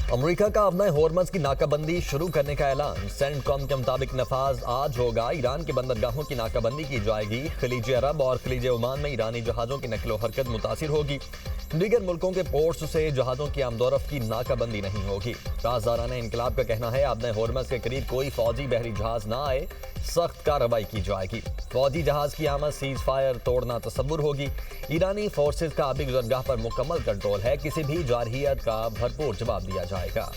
America का अपना हॉर्मज़ की नाकाबंदी शुरू करने का ऐलान। सेंटकॉम के मुताबिक नफाज आज होगा। ईरान की बंदरगाहों की नाकाबंदी की जाएगी। खलीज अरब और खलीज ओमान में ईरानी जहाज़ों की नकलो हरकत मुतासिर होगी। दीगर मुल्कों के पोर्ट्स से जहाज़ों की आमदोरफ्त की नाकाबंदी नहीं होगी। राजदाराना इनकलाब का कहना है अपने हॉर्मज़ के करीब कोई फौजी बहरी जहाज ना आए, सख्त कार्रवाई की जाएगी। फौजी जहाज की आमद सीज फायर तोड़ना तस्वुर होगी। ईरानी फोर्सेज का आबी गुजरगाह पर मुकम्मल कंट्रोल है। किसी भी जारहियत का भरपूर जवाब दिया जाएगा।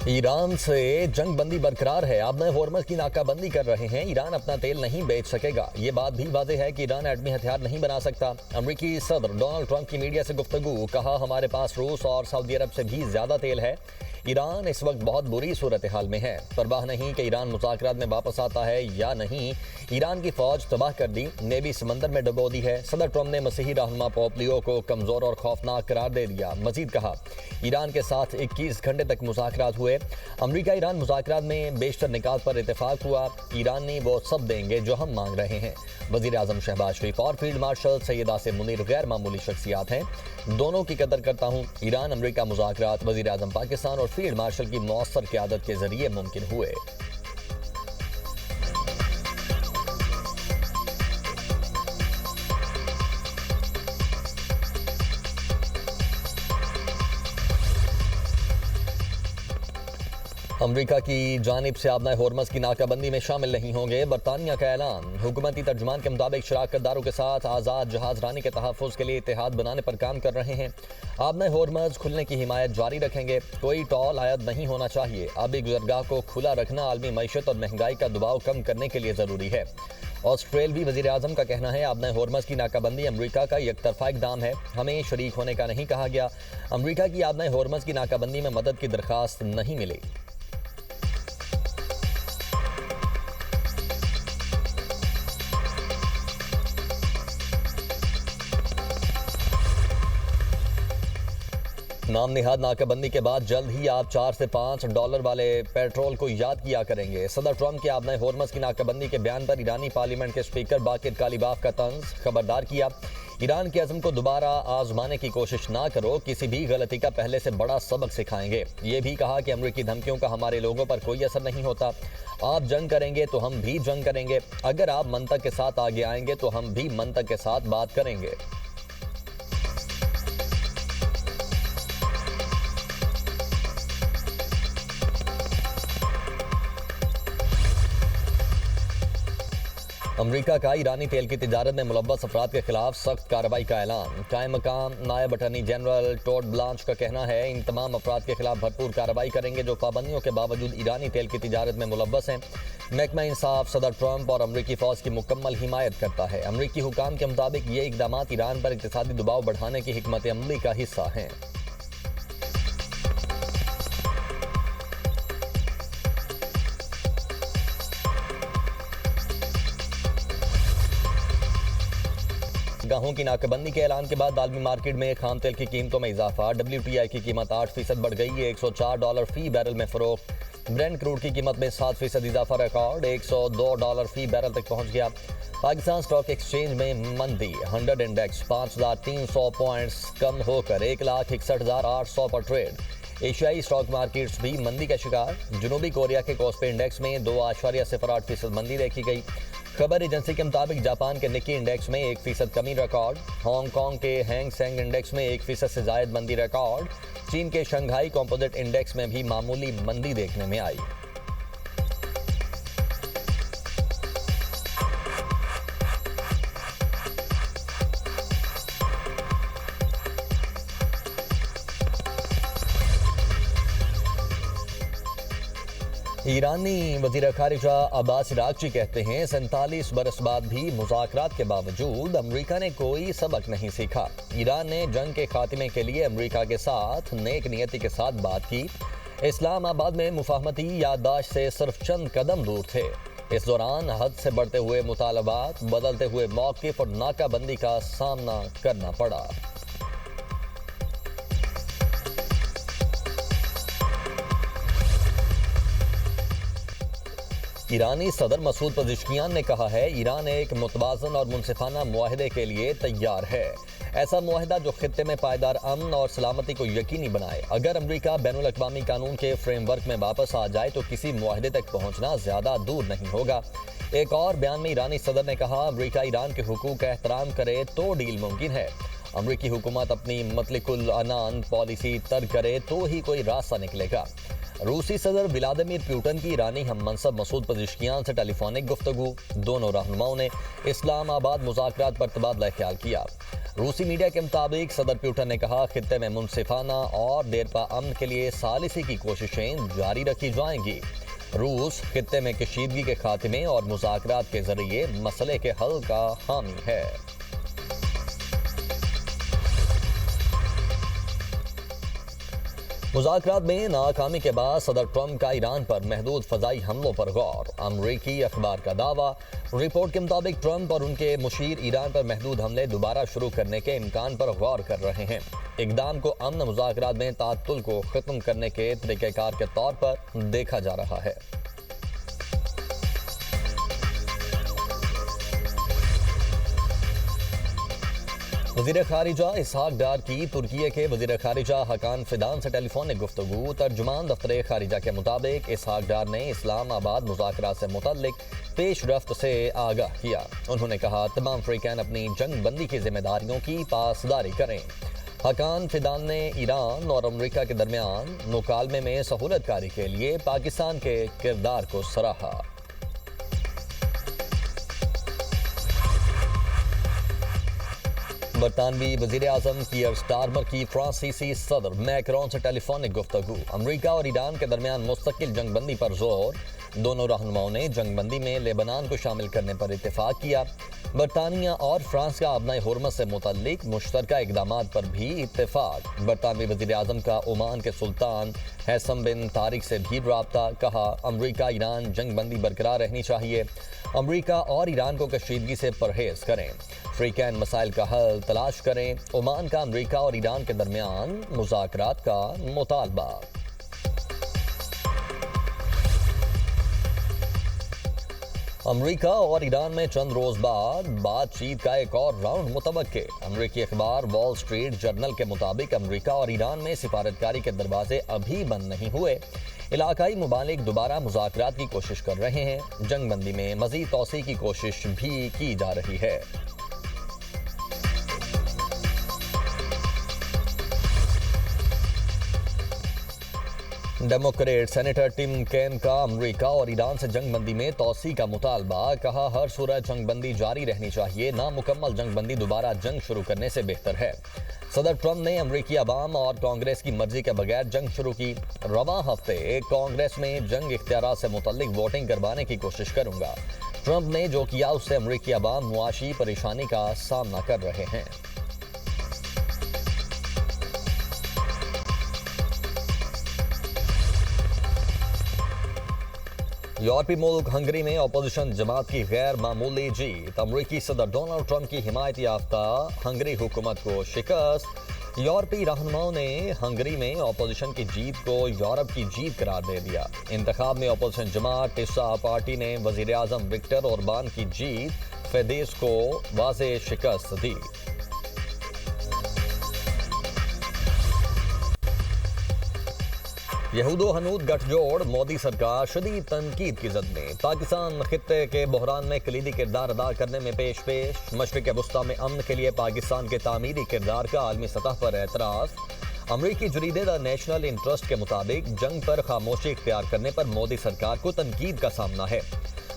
ईरान से जंग बंदी बरकरार है। अब नए हॉर्मज़ की नाकाबंदी कर रहे हैं। ईरान अपना तेल नहीं बेच सकेगा। ये बात भी वाज़ेह है कि ईरान एटमी हथियार नहीं बना सकता। अमरीकी सदर डोनाल्ड ट्रंप की मीडिया से गुफ्तगू। कहा, हमारे पास रूस और सऊदी अरब से भी ज्यादा तेल है। ईरान इस वक्त बहुत बुरी सूरत हाल में है। परवाह नहीं कि ईरान मुज़ाकरात में वापस आता है या नहीं। ईरान की फौज तबाह कर दी, नेवी समंदर में डुबो दी है। सदर ट्रंप ने मसीही रहनुमा पोप लियो को कमजोर और खौफनाक करार दे दिया। मजीद कहा, ईरान के साथ 21 घंटे तक मुज़ाकरात हुए। अमरीका ईरान मुज़ाकरात में बेशतर निकात पर इत्तेफाक हुआ। ईरान ने वो सब देंगे जो हम मांग रहे हैं। वज़ीर आज़म शहबाज शरीफ और फील्ड मार्शल सैयद आसिम मुनीर गैर मामूली शख्सियात हैं। दोनों की कदर करता हूँ। ईरान अमरीका मुज़ाकरात वज़ीर आज़म पाकिस्तान और फील्ड मार्शल की मौसर क़यादत के जरिए मुमकिन हुए। अमरीका की जानिब से अब नए हॉर्मज़ की नाकाबंदी में शामिल नहीं होंगे। बरतानिया का ऐलान। हुकूमती तर्जुमान के मुताबिक शराकतदारों के साथ आज़ाद जहाज रानी के तहफ़्फ़ुज़ के लिए इत्तेहाद बनाने पर काम कर रहे हैं। अब नए हॉर्मज़ खुलने की हिमायत जारी रखेंगे। कोई टॉल आयद नहीं होना चाहिए। आबी गुज़रगाह को खुला रखना आलमी मईशत और महंगाई का दबाव कम करने के लिए ज़रूरी है। ऑस्ट्रेलवी वज़ीर आज़म का कहना है, अब नए हॉर्मज़ की नाकाबंदी अमरीका का एकतरफा इक़दाम है। हमें शरीक होने का नहीं कहा गया। अमरीका की अब नए हॉर्मज़ की नाकाबंदी में मदद की दरख्वास्त नहीं मिली। नाम निहाद नाकाबंदी के बाद जल्द ही आप $4 से $5 वाले पेट्रोल को याद किया करेंगे। सदर ट्रंप के अब नए हॉर्मज़ की नाकाबंदी के बयान पर ईरानी पार्लियामेंट के स्पीकर बाकिर कालीबाफ का तंज खबरदार किया। ईरान के अज़्म को दोबारा आजमाने की कोशिश ना करो। किसी भी गलती का पहले से बड़ा सबक सिखाएंगे। ये भी कहा कि अमरीकी धमकियों का हमारे लोगों पर कोई असर नहीं होता। आप जंग करेंगे तो हम भी जंग करेंगे। अगर आप मंतक के साथ आगे आएंगे तो हम भी मंतक के साथ बात करेंगे। अमरीका का ईरानी तेल की तिजारत में मुलव्वस अफराद के खिलाफ सख्त कार्रवाई का ऐलान। कायम मकाम नायब अटॉर्नी जनरल टॉड ब्लांच का कहना है, इन तमाम अफराद के खिलाफ भरपूर कार्रवाई करेंगे जो पाबंदियों के बावजूद ईरानी तेल की तिजारत में मुलव्वस हैं। महकमा इंसाफ सदर ट्रंप और अमरीकी फौज की मुकम्मल हिमायत करता है। अमरीकी हुकाम के मुताबिक ये इकदाम ईरान पर इक़्तिसादी दबाव बढ़ाने की हिकमत अमली का हिस्सा हैं। गाहों की नाकाबंदी के ऐलान के बाद आलमी मार्केट में खाम तेल की कीमतों में इजाफा। WTI की कीमत 8% बढ़ गई है। $104 फी बैरल में फरोख्त। ब्रेंट क्रूड की कीमत में 7% इजाफा। रिकॉर्ड $102 फी बैरल तक पहुंच गया। पाकिस्तान स्टॉक एक्सचेंज में मंदी। 100 इंडेक्स 5,300 पॉइंट्स कम होकर 1,61,800 पर ट्रेड। एशियाई स्टॉक मार्केट्स भी मंदी का शिकार। जनूबी कोरिया के कोस्पी इंडेक्स में 2.08% मंदी देखी गई। खबर एजेंसी के मुताबिक जापान के निक्की इंडेक्स में 1% कमी रिकॉर्ड। हांगकांग के हैंग सेंग इंडेक्स में 1% से जायद मंदी रिकॉर्ड। चीन के शंघाई कंपोजिट इंडेक्स में भी मामूली मंदी देखने में आई। ईरानी वज़ीर ख़ारिजा अब्बास इराक़ची कहते हैं, 47 बरस बाद भी मुज़ाकरात के बावजूद अमरीका ने कोई सबक नहीं सीखा। ईरान ने जंग के खात्मे के लिए अमरीका के साथ नेक नियति के साथ बात की। इस्लामाबाद में मुफाहमती याददाश्त से सिर्फ चंद कदम दूर थे। इस दौरान हद से बढ़ते हुए मुतालबात, बदलते हुए मौक़िफ़ और नाकाबंदी का सामना करना पड़ा। ایرانی صدر مسعود پزشکیان نے کہا ہے ایران ایک متوازن اور منصفانہ معاہدے کے لیے تیار ہے، ایسا معاہدہ جو خطے میں پائیدار امن اور سلامتی کو یقینی بنائے۔ اگر امریکہ بین الاقوامی قانون کے فریم ورک میں واپس آ جائے تو کسی معاہدے تک پہنچنا زیادہ دور نہیں ہوگا۔ ایک اور بیان میں ایرانی صدر نے کہا امریکہ ایران کے حقوق کا احترام کرے تو ڈیل ممکن ہے۔ امریکی حکومت اپنی مطلق العنان پالیسی ترک کرے تو ہی کوئی راستہ نکلے گا۔ روسی صدر ولادیمیر پوٹن کی ایرانی ہم منصب مسعود پزشکیان سے ٹیلی فونک گفتگو، دونوں رہنماؤں نے اسلام آباد مذاکرات پر تبادلہ خیال کیا۔ روسی میڈیا کے مطابق صدر پوٹن نے کہا خطے میں منصفانہ اور دیرپا امن کے لیے ثالثی کی کوششیں جاری رکھی جائیں گی۔ روس خطے میں کشیدگی کے خاتمے اور مذاکرات کے ذریعے مسئلے کے حل کا حامی ہے۔ مذاکرات میں ناکامی کے بعد صدر ٹرمپ کا ایران پر محدود فضائی حملوں پر غور، امریکی اخبار کا دعویٰ۔ رپورٹ کے مطابق ٹرمپ اور ان کے مشیر ایران پر محدود حملے دوبارہ شروع کرنے کے امکان پر غور کر رہے ہیں۔ اقدام کو امن مذاکرات میں تعطل کو ختم کرنے کے طریقہ کار کے طور پر دیکھا جا رہا ہے۔ وزیر خارجہ اسحاق ڈار کی ترکی کے وزیر خارجہ حکان فیدان سے ٹیلی فونک گفتگو۔ ترجمان دفتر خارجہ کے مطابق اسحاق ڈار نے اسلام آباد مذاکرات سے متعلق پیش رفت سے آگاہ کیا۔ انہوں نے کہا تمام فریقین اپنی جنگ بندی کی ذمہ داریوں کی پاسداری کریں۔ حکان فیدان نے ایران اور امریکہ کے درمیان مکالمے میں سہولت کاری کے لیے پاکستان کے کردار کو سراہا۔ برطانوی وزیر اعظم کیئر سٹارمر کی فرانسیسی صدر میکرون سے ٹیلی فونک گفتگو، امریکہ اور ایران کے درمیان مستقل جنگ بندی پر زور۔ دونوں رہنماؤں نے جنگ بندی میں لیبنان کو شامل کرنے پر اتفاق کیا۔ برطانیہ اور فرانس کا آبنائے ہرمز سے متعلق مشترکہ اقدامات پر بھی اتفاق۔ برطانوی وزیر اعظم کا عمان کے سلطان حیثم بن طارق سے بھی رابطہ، کہا امریکہ ایران جنگ بندی برقرار رہنی چاہیے، امریکہ اور ایران کو کشیدگی سے پرہیز کریں، فریقین مسائل کا حل تلاش کریں۔ عمان کا امریکہ اور ایران کے درمیان مذاکرات کا مطالبہ۔ امریکہ اور ایران میں چند روز بعد بات چیت کا ایک اور راؤنڈ متوقع۔ امریکی اخبار وال سٹریٹ جرنل کے مطابق امریکہ اور ایران میں سفارتکاری کے دروازے ابھی بند نہیں ہوئے۔ علاقائی ممالک دوبارہ مذاکرات کی کوشش کر رہے ہیں، جنگ بندی میں مزید توسیع کی کوشش بھی کی جا رہی ہے۔ ڈیموکریٹ سینیٹر ٹم کین کا امریکہ اور ایران سے جنگ بندی میں توسیع کا مطالبہ، کہا ہر صورت جنگ بندی جاری رہنی چاہیے، نامکمل جنگ بندی دوبارہ جنگ شروع کرنے سے بہتر ہے۔ صدر ٹرمپ نے امریکی عوام اور کانگریس کی مرضی کے بغیر جنگ شروع کی۔ رواں ہفتے کانگریس میں جنگ اختیارات سے متعلق ووٹنگ کروانے کی کوشش کروں گا۔ ٹرمپ نے جو کیا اس سے امریکی عوام معاشی پریشانی کا سامنا کر رہے ہیں۔ یورپی ملک ہنگری میں اپوزیشن جماعت کی غیر معمولی جیت، امریکی صدر ڈونلڈ ٹرمپ کی حمایت یافتہ ہنگری حکومت کو شکست۔ یورپی رہنماؤں نے ہنگری میں اپوزیشن کی جیت کو یورپ کی جیت قرار دے دیا۔ انتخاب میں اپوزیشن جماعت ٹیسا پارٹی نے وزیر اعظم وکٹر اوربان کی جیت فیدیس کو واضح شکست دی۔ یہود و ہنود گٹھ جوڑ، مودی سرکار شدید تنقید کی زد میں، پاکستان خطے کے بحران میں کلیدی کردار ادا کرنے میں پیش مشرق وسطیٰ میں امن کے لیے پاکستان کے تعمیری کردار کا عالمی سطح پر اعتراف۔ امریکی جریدے دا نیشنل انٹرسٹ کے مطابق جنگ پر خاموشی اختیار کرنے پر مودی سرکار کو تنقید کا سامنا ہے۔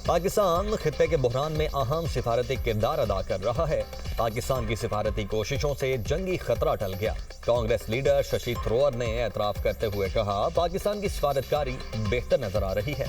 پاکستان خطے کے بحران میں اہم سفارتی کردار ادا کر رہا ہے۔ پاکستان کی سفارتی کوششوں سے جنگی خطرہ ٹل گیا۔ کانگریس لیڈر ششی تھرور نے اعتراف کرتے ہوئے کہا پاکستان کی سفارتکاری بہتر نظر آ رہی ہے۔